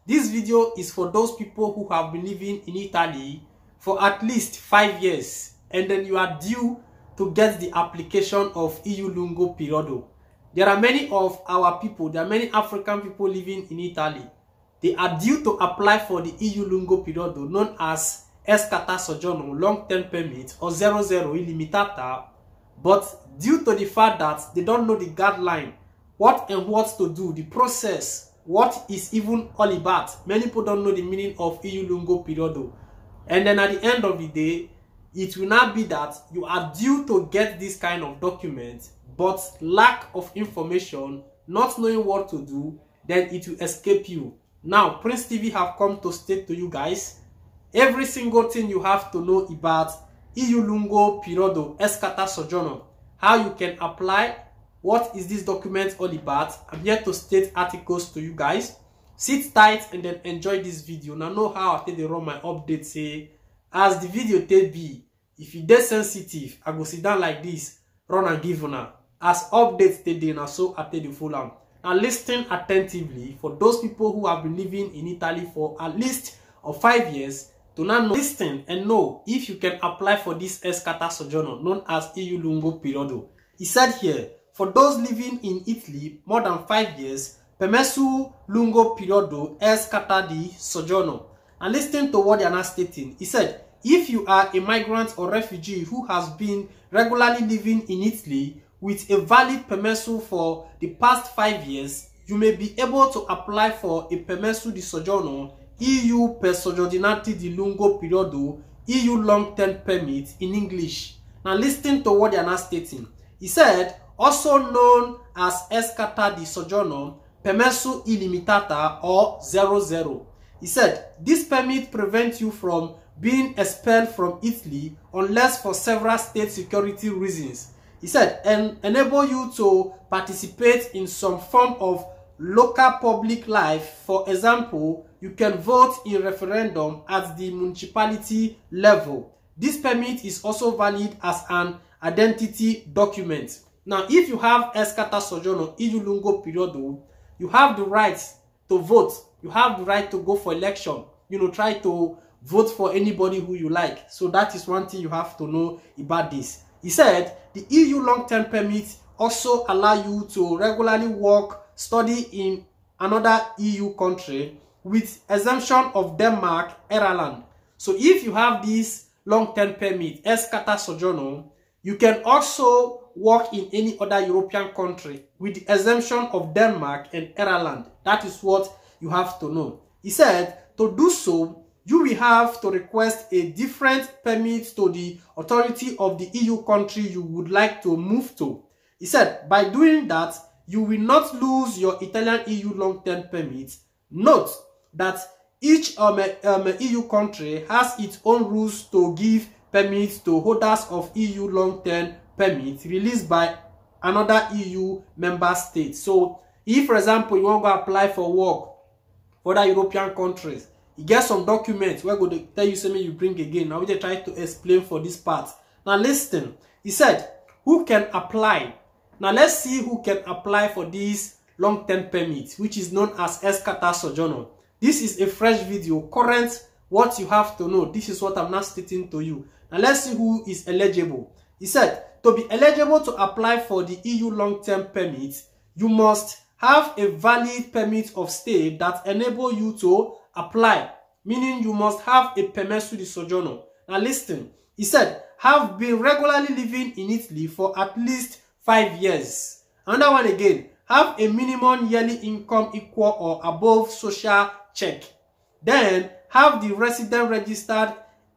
This video is for those people who have been living in Italy for at least 5 years and then you are due to get the application of EU Lungo Periodo. There are many of our people, there are many African people living in Italy. They are due to apply for the EU Lungo Periodo known as Escata Soggiorno long-term permit or 00 illimitata, but due to the fact that they don't know the guideline, what to do, the process, what is even all about. Many people don't know the meaning of EU Lungo Periodo. And then at the end of the day, it will not be that you are due to get this kind of document, but lack of information, not knowing what to do, then it will escape you. Now, Prince TV have come to state to you guys every single thing you have to know about EU Lungo Periodo Escata Soggiorno, how you can apply, what is this document all about. I'm here to state articles to you guys. Sit tight and then enjoy this video. Now know how I take the run my updates. Say as the video take be, if you dey sensitive, I go sit down like this, run and give una. As updates today, now so I take the full am. Now listen attentively for those people who have been living in Italy for at least 5 years to now listen and know if you can apply for this Escata Soggiorno known as EU Lungo Periodo. He said here, for those living in Italy more than 5 years, Permesso Lungo Periodo Escata di Soggiorno. And listen to what they are now stating. He said, if you are a migrant or refugee who has been regularly living in Italy with a valid permesso for the past 5 years, you may be able to apply for a Permesso di Soggiorno EU per soggiornati di lungo periodo EU long-term permit in English. Now listen to what they are now stating. He said, also known as Escata di Soggiorno, Permesso illimitata or 00. He said, this permit prevents you from being expelled from Italy unless for several state security reasons. He said, and enable you to participate in some form of local public life. For example, you can vote in referendum at the municipality level. This permit is also valid as an identity document. Now, if you have Escata Soggiorno EU Lungo Periodo, you have the right to vote. You have the right to go for election. Try to vote for anybody who you like. So that is one thing you have to know about this. He said, the EU long-term permit also allow you to regularly work, study in another EU country with exemption of Denmark, Ireland. So if you have this long-term permit, Escata Soggiorno, you can also work in any other European country with the exemption of Denmark and Ireland. That is what you have to know. He said, to do so, you will have to request a different permit to the authority of the EU country you would like to move to. He said, by doing that, you will not lose your Italian EU long-term permit. Note that each EU country has its own rules to give permits to holders of EU long-term permit released by another EU member state. So, if for example you want to apply for work for other European countries, you get some documents where go to tell you something you bring again. Now we just try to explain for this part. Now listen, he said, who can apply? Now let's see who can apply for this long-term permit, which is known as Escata Soggiorno. This is a fresh video, current, what you have to know. This is what I'm not stating to you. Now let's see who is eligible. He said, to be eligible to apply for the EU long-term permit, you must have a valid permit of stay that enable you to apply, meaning you must have a Permesso di Soggiorno. Now listen, he said, have been regularly living in Italy for at least 5 years. Another one again, have a minimum yearly income equal or above social check. Then have the resident registered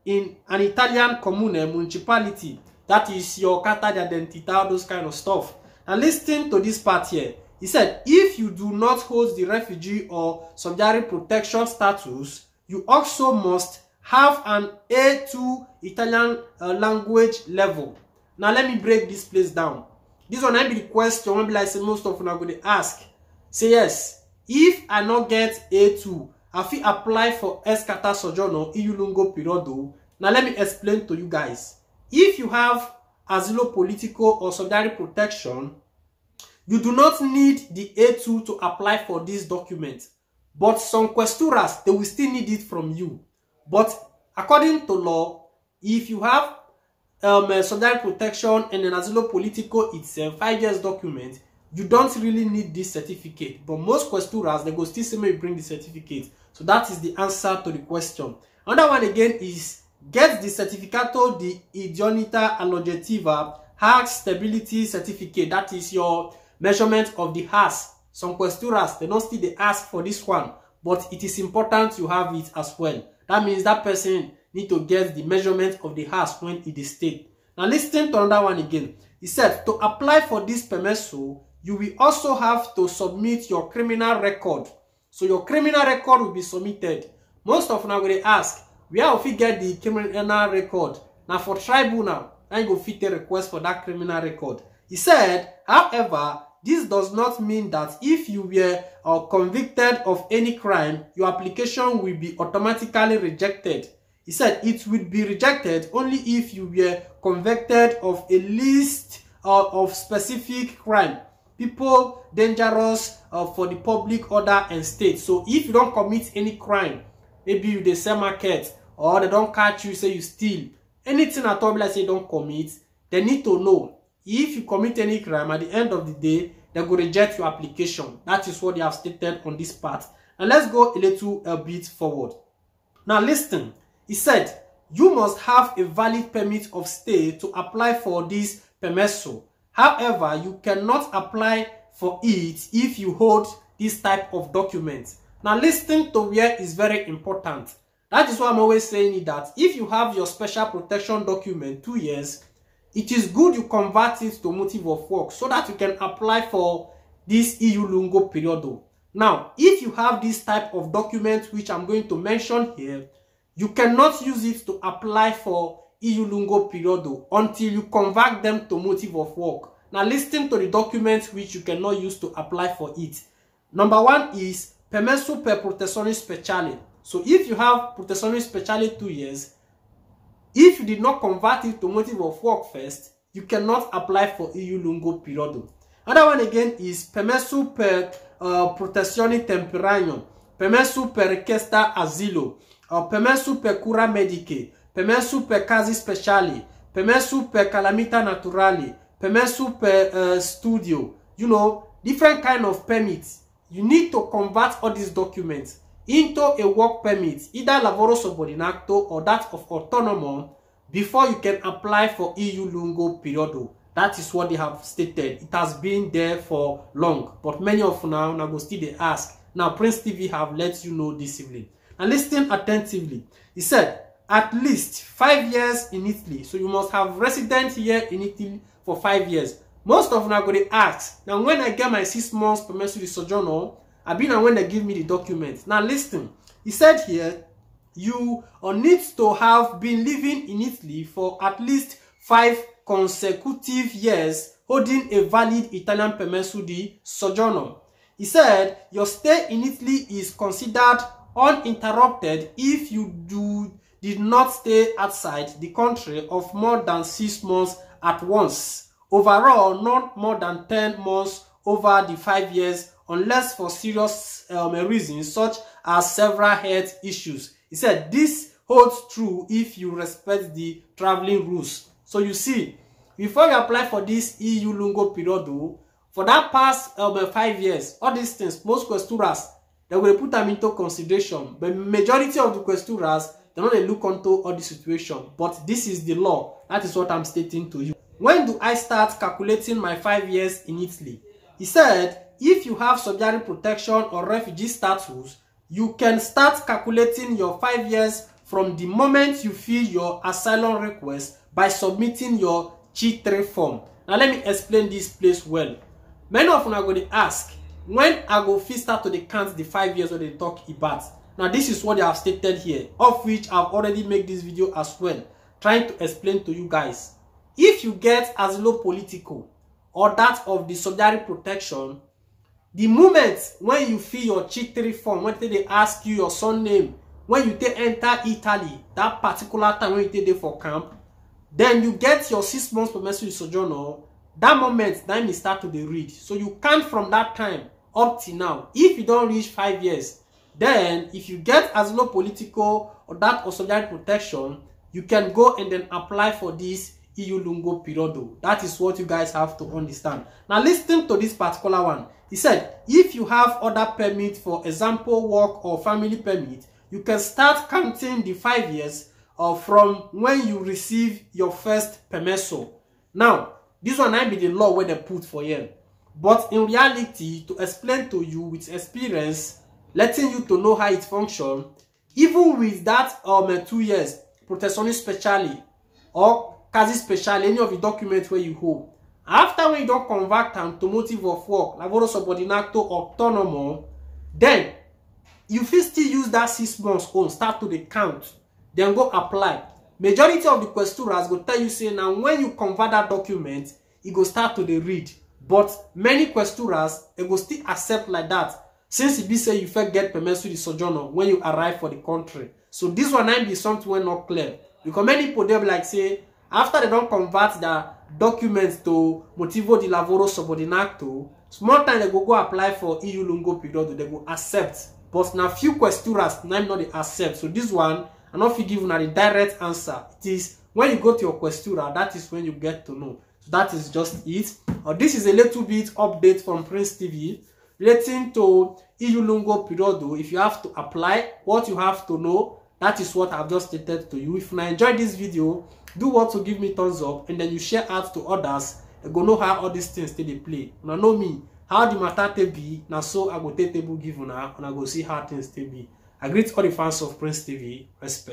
in an Italian comune municipality. That is your carta d'identità, those kind of stuff. And listen to this part here. He said, if you do not hold the refugee or subsidiary protection status, you also must have an A2 Italian language level. Now let me break this place down. This one might be the question when like say most of you are going to ask. Say yes, if I not get A2, I fit apply for Escata Soggiorno EU Lungo Periodo. Now let me explain to you guys. If you have asilo politico or subsidiary protection, you do not need the A2 to apply for this document. But some questuras, they will still need it from you. But according to law, if you have social protection and an asilo politico itself, 5 years document, you don't really need this certificate. But most questuras, they go still say, may bring the certificate. So that is the answer to the question. Another one again is, get the Certificato di Idoneità Alloggettiva Hash Stability Certificate. That is your measurement of the hash. Some questuras, they don't still they ask for this one, but it is important you have it as well. That means that person need to get the measurement of the hash when it is state. Now listen to another one again. He said, to apply for this permesso, you will also have to submit your criminal record. So your criminal record will be submitted. Most of now they ask, where will you get the criminal record? Now for tribunal, and you go fit a request for that criminal record. He said, however, this does not mean that if you were convicted of any crime, your application will be automatically rejected. He said it will be rejected only if you were convicted of a list of specific crime. People dangerous for the public order and state. So if you don't commit any crime, maybe you dey sell market or they don't catch you, say you steal, anything at all, like say you don't commit, they need to know. If you commit any crime, at the end of the day, they will reject your application. That is what they have stated on this part. And let's go a little bit forward. Now listen, he said, you must have a valid permit of stay to apply for this permesso. However, you cannot apply for it if you hold this type of document. Now listen to where is very important. That is why I'm always saying that if you have your special protection document 2 years, it is good you convert it to motive of work so that you can apply for this EU Lungo Periodo. Now, if you have this type of document which I'm going to mention here, you cannot use it to apply for EU Lungo Periodo until you convert them to motive of work. Now, listen to the documents which you cannot use to apply for it. Number one is Permesso per Protezione Speciale. So if you have Protezione Speciale 2 years, if you did not convert it to motive of work first, you cannot apply for EU Lungo Periodo. Another one again is Permesso per Protezione Temporanea, Permesso per richiesta asilo, Permesso per cura mediche, Permesso per casi speciali, Permesso per calamità naturali, Permesso per studio. You know, different kind of permits. You need to convert all these documents into a work permit, either lavoro subordinato or that of autonomo, before you can apply for EU Lungo Periodo. That is what they have stated. It has been there for long, but many of now go still they ask. Now Prince TV have let you know this evening. And listen attentively. He said, at least 5 years in Italy. So you must have resident here in Italy for 5 years. Most of now go they ask. Now when I get my 6 months permesso di soggiorno, I've been when they give me the documents. Now listen, he said here, you need to have been living in Italy for at least 5 consecutive years, holding a valid Italian permesso di soggiorno. He said, your stay in Italy is considered uninterrupted if you did not stay outside the country of more than 6 months at once. Overall, not more than 10 months over the 5 years, unless for serious reasons such as several health issues. He said this holds true if you respect the traveling rules. So you see, before you apply for this EU Lungo Periodo, for that past 5 years, all these things, most questuras, they will put them into consideration. But majority of the questuras, they don't look into all the situation. But this is the law. That is what I'm stating to you. When do I start calculating my 5 years in Italy? He said, if you have subsidiary protection or refugee status, you can start calculating your 5 years from the moment you fill your asylum request by submitting your C3 form. Now let me explain this place well. Many of you are going to ask, when I go first start to count the 5 years when they talk about. Now this is what they have stated here, of which I've already made this video as well, trying to explain to you guys. If you get asilo politico or that of the subsidiary protection, the moment when you fill your C3 form, when they ask you your surname, when you enter Italy, that particular time when you there for camp, then you get your 6 months permesso di soggiorno. That moment, then you start to read. So you count from that time up to now. If you don't reach 5 years, Then if you get asilo political or that or social protection, you can go and then apply for this EU Lungo Periodo. That is what you guys have to understand. Now listen to this particular one. He said, if you have other permit, for example, work or family permit, you can start counting the 5 years from when you receive your first permesso. Now, this one might be the law where they put for you. But in reality, to explain to you with experience, letting you to know how it functions, even with that 2 years, protectionist specially, or quasi specially, any of the documents where you hold, after when you don't convert them to motive of work, lavoro subordinato autonomo, then you fit still use that 6 months on, start to the count, then go apply. Majority of the questuras go tell you say now when you convert that document, it go start to the read. But many questuras, it go still accept like that, since it be say you first get permit to the sojourner when you arrive for the country. So this one might be something when not clear. Because many people they be like say, after they don't convert the documents to motivo di lavoro subordinato, small time they go apply for EU Lungo Periodo, they go accept. But now few questuras now not they accept. So this one, I not give you the direct answer. It is when you go to your questura, that is when you get to know. So that is just it. This is a little bit update from Prince TV relating to EU Lungo Periodo. If you have to apply, what you have to know, that is what I've just stated to you. If you enjoyed this video, do what to give me thumbs up, and then you share out to others. You go know how all these things they play. Now know me, how the matter they be. Now so I go take table give now, and I go see how things they be. I greet all the fans of Prince TV. Respect.